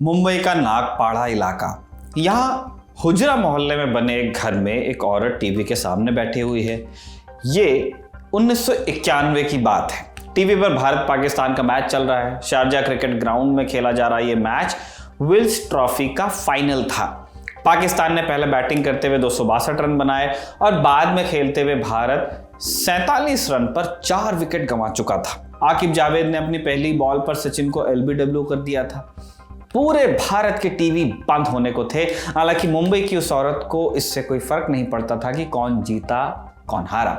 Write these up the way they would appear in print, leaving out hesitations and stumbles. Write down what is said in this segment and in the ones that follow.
मुंबई का नागपाड़ा इलाका। यहाँ हुजरा मोहल्ले में बने एक घर में एक औरत टीवी के सामने बैठी हुई है। ये 1991 की बात है। टीवी पर भारत पाकिस्तान का मैच चल रहा है। शारजा क्रिकेट ग्राउंड में खेला जा रहा ये मैच विल्स ट्रॉफी का फाइनल था। पाकिस्तान ने पहले बैटिंग करते हुए 262 रन बनाए और बाद में खेलते हुए भारत 47 रन पर 4 विकेट गंवा चुका था। आकिब जावेद ने अपनी पहली बॉल पर सचिन को एलबीडब्ल्यू कर दिया था। पूरे भारत के टीवी बंद होने को थे। हालांकि मुंबई की उस औरत को इससे कोई फर्क नहीं पड़ता था कि कौन जीता कौन हारा।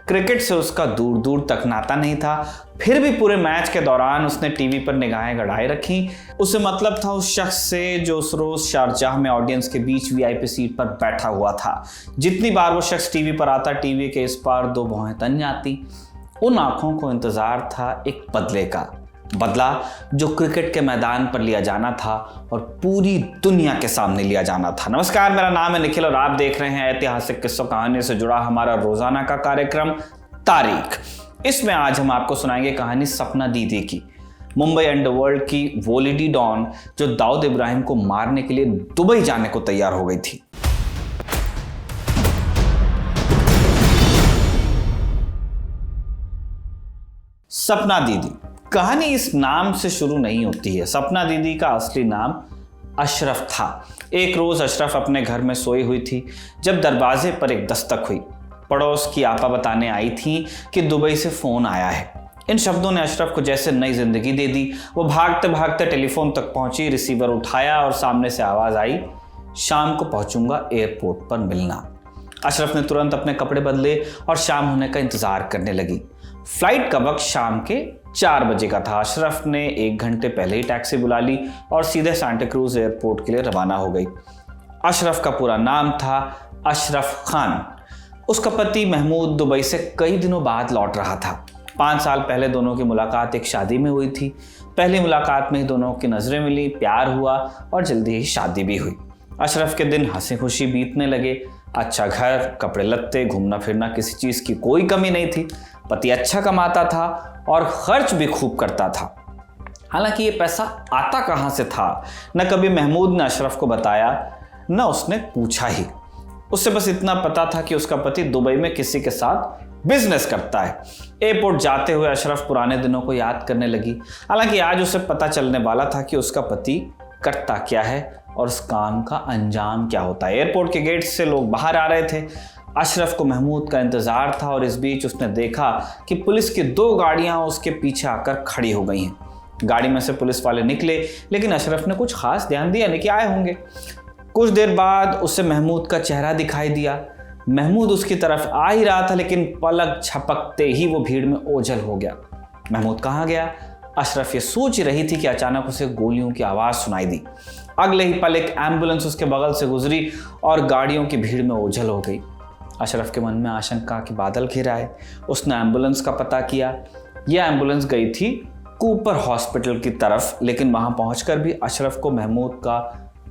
क्रिकेट से उसका दूर दूर तक नाता नहीं था। फिर भी पूरे मैच के दौरान उसने टीवी पर निगाहें गड़ाए रखी। उसे मतलब था उस शख्स से जो उस रोज शारजाह में ऑडियंस के बीच वीआईपी सीट पर बैठा हुआ था। जितनी बार वो शख्स टीवी पर आता, टीवी के इस पार दो भौहें तन जाती। उन आंखों को इंतजार था एक बदले का, बदला जो क्रिकेट के मैदान पर लिया जाना था और पूरी दुनिया के सामने लिया जाना था। नमस्कार, मेरा नाम है निखिल और आप देख रहे हैं ऐतिहासिक किस्सों कहानी से जुड़ा हमारा रोजाना का कार्यक्रम तारीख। इसमें आज हम आपको सुनाएंगे कहानी सपना दीदी की, मुंबई अंडरवर्ल्ड की वो लेडी डॉन जो दाऊद इब्राहिम को मारने के लिए दुबई जाने को तैयार हो गई थी। सपना दीदी। कहानी इस नाम से शुरू नहीं होती है। सपना दीदी का असली नाम अशरफ था। एक रोज अशरफ अपने घर में सोई हुई थी जब दरवाजे पर एक दस्तक हुई। पड़ोस की आपा बताने आई थी कि दुबई से फोन आया है। इन शब्दों ने अशरफ को जैसे नई जिंदगी दे दी। वो भागते भागते टेलीफोन तक पहुंची, रिसीवर उठाया और सामने से आवाज आई, शाम को पहुंचूंगा एयरपोर्ट पर मिलना। अशरफ ने तुरंत अपने कपड़े बदले और शाम होने का इंतजार करने लगी। फ्लाइट का वक्त शाम के 4 बजे का था। अशरफ ने 1 घंटे पहले ही टैक्सी बुला ली और सीधे सांता क्रूज एयरपोर्ट के लिए रवाना हो गई। अशरफ का पूरा नाम था अशरफ खान। उसका पति महमूद दुबई से कई दिनों बाद लौट रहा था। 5 साल पहले दोनों की मुलाकात एक शादी में हुई थी। पहली मुलाकात में ही दोनों की नजरें मिली, प्यार हुआ और जल्दी ही शादी भी हुई। अशरफ के दिन हंसी खुशी बीतने लगे। अच्छा घर, कपड़े लत्ते, घूमना फिरना, किसी चीज की कोई कमी नहीं थी। पति अच्छा कमाता था और खर्च भी खूब करता था। हालांकि ये पैसा आता कहां से था, न कभी महमूद ने अशरफ को बताया, न उसने पूछा ही। उससे बस इतना पता था कि उसका पति दुबई में किसी के साथ बिजनेस करता है। एयरपोर्ट जाते हुए अशरफ पुराने दिनों को याद करने लगी। हालांकि आज उसे पता चलने वाला था कि उसका पति करता क्या है और उस काम का अंजाम क्या होता है। एयरपोर्ट के गेट से लोग बाहर आ रहे थे। अशरफ को महमूद का इंतजार था और इस बीच उसने देखा कि पुलिस की 2 गाड़ियां उसके पीछे आकर खड़ी हो गई हैं। गाड़ी में से पुलिस वाले निकले, लेकिन अशरफ ने कुछ खास ध्यान दिया नहीं कि आए होंगे। कुछ देर बाद उसे महमूद का चेहरा दिखाई दिया। महमूद उसकी तरफ आ ही रहा था, लेकिन पलक झपकते ही वो भीड़ में ओझल हो गया। महमूद कहाँ गया? अशरफ ये सोच रही थी कि अचानक उसे गोलियों की आवाज सुनाई दी। अगले ही पल एक एम्बुलेंस उसके बगल से गुजरी और गाड़ियों की भीड़ में ओझल हो गई। अशरफ के मन में आशंका के बादल घिर आए। उसने एम्बुलेंस का पता किया। यह एम्बुलेंस गई थी कूपर हॉस्पिटल की तरफ, लेकिन वहां पहुंचकर भी अशरफ को महमूद का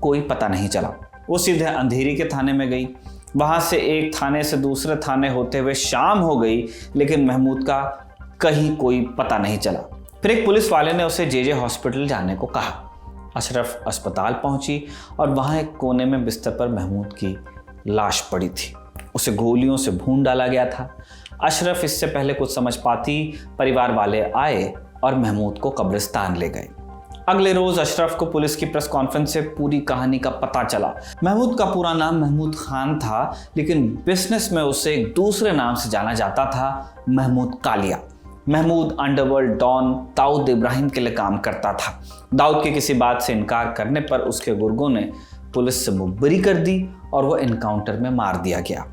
कोई पता नहीं चला। वो सीधे अंधेरी के थाने में गई। वहां से एक थाने से दूसरे थाने होते हुए शाम हो गई, लेकिन महमूद का कहीं कोई पता नहीं चला। फिर एक पुलिस वाले ने उसे जेजे हॉस्पिटल जाने को कहा। अशरफ अस्पताल पहुंची और वहां एक कोने में बिस्तर पर महमूद की लाश पड़ी थी। उसे गोलियों से भून डाला गया था। अशरफ इससे पहले कुछ समझ पाती, परिवार वाले आए और महमूद को कब्रिस्तान ले गए। अगले रोज अशरफ को पुलिस की प्रेस कॉन्फ्रेंस से पूरी कहानी का पता चला। महमूद का पूरा नाम महमूद खान था, लेकिन बिजनेस में उसे एक दूसरे नाम से जाना जाता था, महमूद कालिया। महमूद अंडरवर्ल्ड डॉन दाऊद इब्राहिम के लिए काम करता था। दाऊद के किसी बात से इनकार करने पर उसके गुर्गों ने पुलिस से मुखबिरी कर दी और वो एनकाउंटर में मार दिया गया।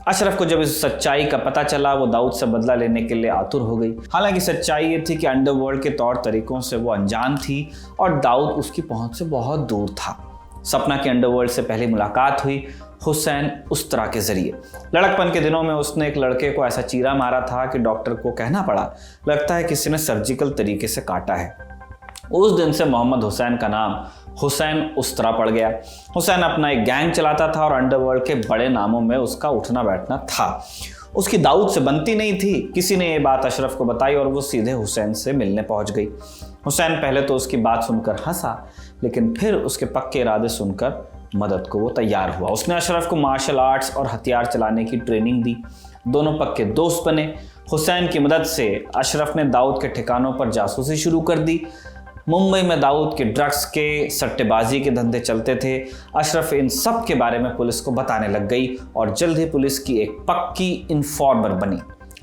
अशरफ को जब इस सच्चाई का पता चला, वो दाऊद से बदला लेने के लिए आतुर हो गई। हालांकि सच्चाई ये थी कि अंडरवर्ल्ड के तौर तरीकों से वो अनजान थी और दाऊद उसकी पहुंच से बहुत दूर था। सपना की अंडरवर्ल्ड से पहली मुलाकात हुई हुसैन उस्तरा के जरिए। लड़कपन के दिनों में उसने एक लड़के को ऐसा चीरा मारा था कि डॉक्टर को कहना पड़ा, लगता है किसी ने सर्जिकल तरीके से काटा है। उस दिन से मोहम्मद हुसैन का नाम हुसैन उस्तरा पड़ गया। हुसैन अपना एक गैंग चलाता था और अंडरवर्ल्ड के बड़े नामों में उसका उठना बैठना था। उसकी दाऊद से बनती नहीं थी। किसी ने ये बात अशरफ को बताई और वो सीधे हुसैन से मिलने पहुंच गई। हुसैन पहले तो उसकी बात सुनकर हंसा, लेकिन फिर उसके पक्के इरादे सुनकर मदद को वो तैयार हुआ। उसने अशरफ को मार्शल आर्ट्स और हथियार चलाने की ट्रेनिंग दी। दोनों पक्के दोस्त बने। हुसैन की मदद से अशरफ ने दाऊद के ठिकानों पर जासूसी शुरू कर दी। मुंबई में दाऊद के ड्रग्स के, सट्टेबाजी के धंधे चलते थे। अशरफ इन सब के बारे में पुलिस को बताने लग गई और जल्द ही पुलिस की एक पक्की इन्फॉर्मर बनी।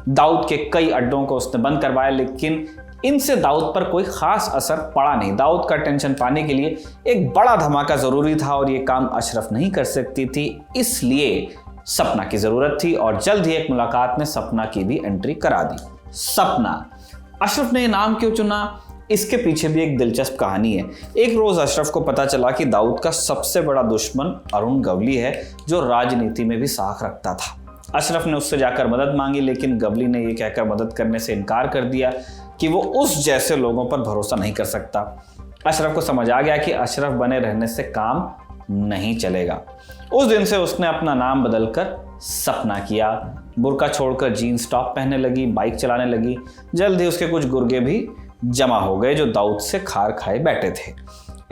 दाऊद के कई अड्डों को उसने बंद करवाया, लेकिन इनसे दाऊद पर कोई खास असर पड़ा नहीं। दाऊद का टेंशन पाने के लिए एक बड़ा धमाका जरूरी था और ये काम अशरफ नहीं कर सकती थी, इसलिए सपना की जरूरत थी और जल्द ही एक मुलाकात ने सपना की भी एंट्री करा दी। सपना, अशरफ ने नाम क्यों चुना, इसके पीछे भी एक दिलचस्प कहानी है। एक रोज अशरफ को पता चला कि दाऊद का सबसे बड़ा दुश्मन अरुण गवली है, जो राजनीति में भी साख रखता था। अशरफ ने उससे जाकर मदद मांगी, लेकिन गवली ने यह कहकर मदद करने से इनकार कर दिया कि वो उस जैसे लोगों पर भरोसा नहीं कर सकता। अशरफ को समझ आ गया कि अशरफ बने रहने से काम नहीं चलेगा। उस दिन से उसने अपना नाम बदलकर सपना किया। बुर्का छोड़कर जीन्स टॉप पहनने लगी, बाइक चलाने लगी। जल्द ही उसके कुछ गुर्गे भी जमा हो गए जो दाऊद से खार खाए बैठे थे।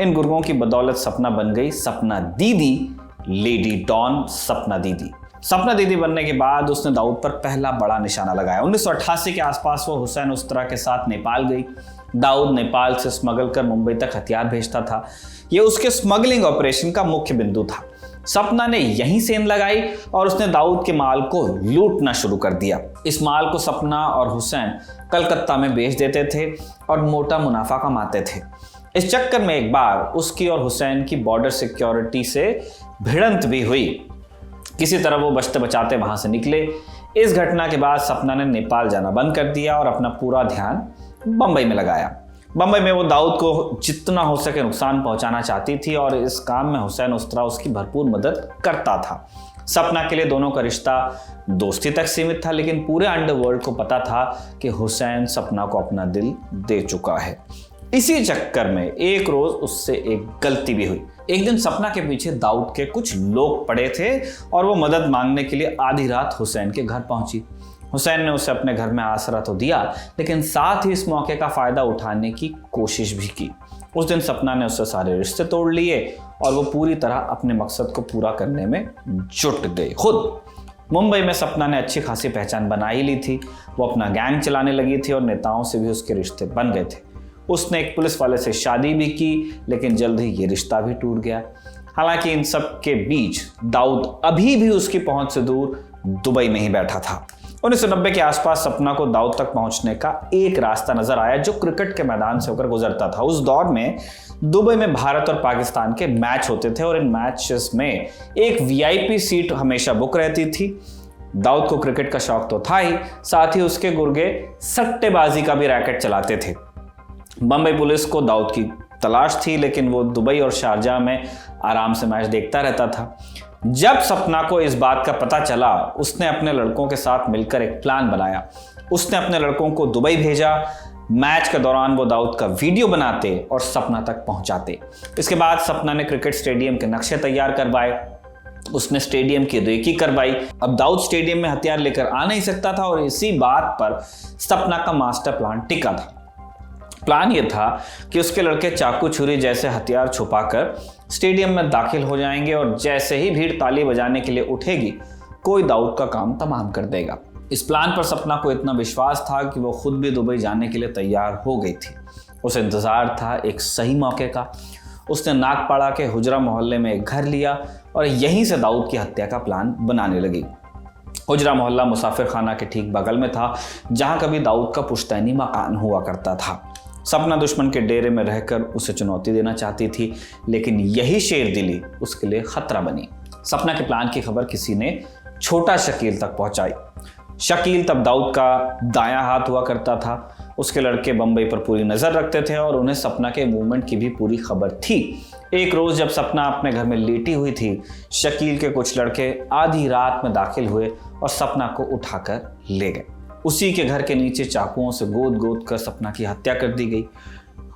इन गुर्गों की बदौलत सपना बन गई सपना दीदी, लेडी डॉन सपना दीदी। सपना दीदी बनने के बाद उसने दाऊद पर पहला बड़ा निशाना लगाया। 1988 के आसपास वो हुसैन उस्तरा के साथ नेपाल गई। दाऊद नेपाल से स्मगल कर मुंबई तक हथियार भेजता था। यह उसके स्मगलिंग ऑपरेशन का मुख्य बिंदु था। सपना ने यहीं सेंध लगाई और उसने दाऊद के माल को लूटना शुरू कर दिया। इस माल को सपना और हुसैन कलकत्ता में बेच देते थे और मोटा मुनाफा कमाते थे। इस चक्कर में एक बार उसकी और हुसैन की बॉर्डर सिक्योरिटी से भिड़ंत भी हुई। किसी तरह वो बचते बचाते वहां से निकले। इस घटना के बाद सपना ने नेपाल जाना बंद कर दिया और अपना पूरा ध्यान बंबई में लगाया। बंबई में वो दाऊद को जितना हो सके नुकसान पहुंचाना चाहती थी और इस काम में हुसैन उस्तरा उसकी भरपूर मदद करता था। सपना के लिए दोनों का रिश्ता दोस्ती तक सीमित था, लेकिन पूरे अंडरवर्ल्ड को पता था कि हुसैन सपना को अपना दिल दे चुका है। इसी चक्कर में एक रोज उससे एक गलती भी हुई। एक दिन सपना के पीछे दाऊद के कुछ लोग पड़े थे और वो मदद मांगने के लिए आधी रात हुसैन के घर पहुंची। हुसैन ने उसे अपने घर में आसरा तो दिया, लेकिन साथ ही इस मौके का फायदा उठाने की कोशिश भी की। उस दिन सपना ने उससे सारे रिश्ते तोड़ लिए और वो पूरी तरह अपने मकसद को पूरा करने में जुट गई। खुद मुंबई में सपना ने अच्छी खासी पहचान बना ही ली थी। वो अपना गैंग चलाने लगी थी और नेताओं से भी उसके रिश्ते बन गए थे। उसने एक पुलिस वाले से शादी भी की, लेकिन जल्द ही ये रिश्ता भी टूट गया। हालांकि इन सब के बीच दाऊद अभी भी उसकी पहुंच से दूर दुबई में ही बैठा था। 1990 के आसपास सपना को दाऊद तक पहुंचने का एक रास्ता नजर आया जो क्रिकेट के मैदान से होकर गुजरता था। उस दौर में दुबई में भारत और पाकिस्तान के मैच होते थे और इन मैचेस में एक वीआईपी सीट हमेशा बुक रहती थी। दाऊद को क्रिकेट का शौक तो था ही, साथ ही उसके गुर्गे सट्टेबाजी का भी रैकेट चलाते थे। बंबई पुलिस को दाऊद की तलाश थी, लेकिन वो दुबई और शारजाह में आराम से मैच देखता रहता था। जब सपना को इस बात का पता चला, उसने अपने लड़कों के साथ मिलकर एक प्लान बनाया। उसने अपने लड़कों को दुबई भेजा। मैच के दौरान वो दाऊद का वीडियो बनाते और सपना तक पहुंचाते। इसके बाद सपना ने क्रिकेट स्टेडियम के नक्शे तैयार करवाए। उसने स्टेडियम की रेकी करवाई। अब दाऊद स्टेडियम में हथियार लेकर आ नहीं सकता था और इसी बात पर सपना का मास्टर प्लान टिका था। प्लान यह था कि उसके लड़के चाकू छुरी जैसे हथियार छुपाकर स्टेडियम में दाखिल हो जाएंगे और जैसे ही भीड़ ताली बजाने के लिए उठेगी, कोई दाऊद का काम तमाम कर देगा। इस प्लान पर सपना को इतना विश्वास था कि वो खुद भी दुबई जाने के लिए तैयार हो गई थी। उसे इंतजार था एक सही मौके का। उसने नागपाड़ा के हुजरा मोहल्ले में एक घर लिया और यहीं से दाऊद की हत्या का प्लान बनाने लगी। हुजरा मोहल्ला मुसाफिर खाना के ठीक बगल में था, जहां कभी दाऊद का पुश्तैनी मकान हुआ करता था। सपना दुश्मन के डेरे में रहकर उसे चुनौती देना चाहती थी, लेकिन यही शेरदिली उसके लिए खतरा बनी। सपना के प्लान की खबर किसी ने छोटा शकील तक पहुंचाई। शकील तब दाऊद का दायां हाथ हुआ करता था। उसके लड़के बंबई पर पूरी नजर रखते थे और उन्हें सपना के मूवमेंट की भी पूरी खबर थी। एक रोज जब सपना अपने घर में लेटी हुई थी, शकील के कुछ लड़के आधी रात में दाखिल हुए और सपना को उठाकर ले गए। उसी के घर के नीचे चाकुओं से गोद गोद कर सपना की हत्या कर दी गई।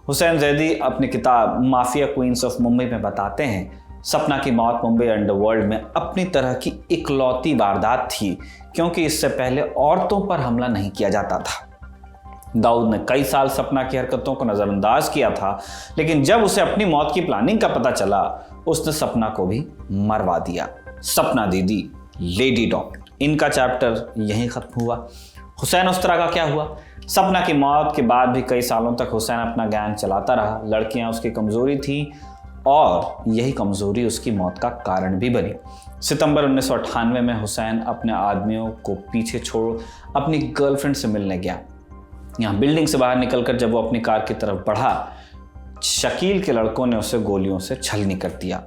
हुसैन जैदी अपनी किताब माफिया क्वींस ऑफ मुंबई में बताते हैं, सपना की मौत मुंबई अंडरवर्ल्ड में अपनी तरह की इकलौती वारदात थी, क्योंकि इससे पहले औरतों पर हमला नहीं किया जाता था। दाऊद ने कई साल सपना की हरकतों को नज़रअंदाज किया था, लेकिन जब उसे अपनी मौत की प्लानिंग का पता चला, उसने सपना को भी मरवा दिया। सपना दीदी, लेडी डॉन, इनका चैप्टर यहीं खत्म हुआ। हुसैन उस्तरा का क्या हुआ? सपना की मौत के बाद भी कई सालों तक हुसैन अपना गैंग चलाता रहा। लड़कियां उसकी कमजोरी थी और यही कमजोरी उसकी मौत का कारण भी बनी। सितंबर 1998 में हुसैन अपने आदमियों को पीछे छोड़ अपनी गर्लफ्रेंड से मिलने गया। यहाँ बिल्डिंग से बाहर निकलकर जब वो अपनी कार की तरफ बढ़ा, शकील के लड़कों ने उसे गोलियों से छलनी कर दिया।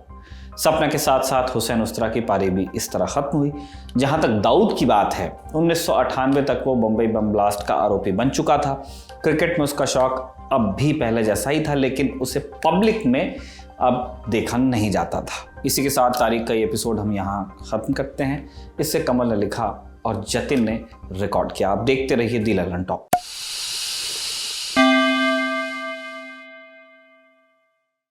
सपना के साथ साथ हुसैन उस्तरा की पारी भी इस तरह खत्म हुई। जहां तक दाऊद की बात है, 1998 तक वो बम्बई बम ब्लास्ट का आरोपी बन चुका था। क्रिकेट में उसका शौक अब भी पहले जैसा ही था, लेकिन उसे पब्लिक में अब देखा नहीं जाता था। इसी के साथ तारीख का ये एपिसोड हम यहाँ ख़त्म करते हैं। इससे कमल ने लिखा और जतिन ने रिकॉर्ड किया। आप देखते रहिए दी ललन टॉप।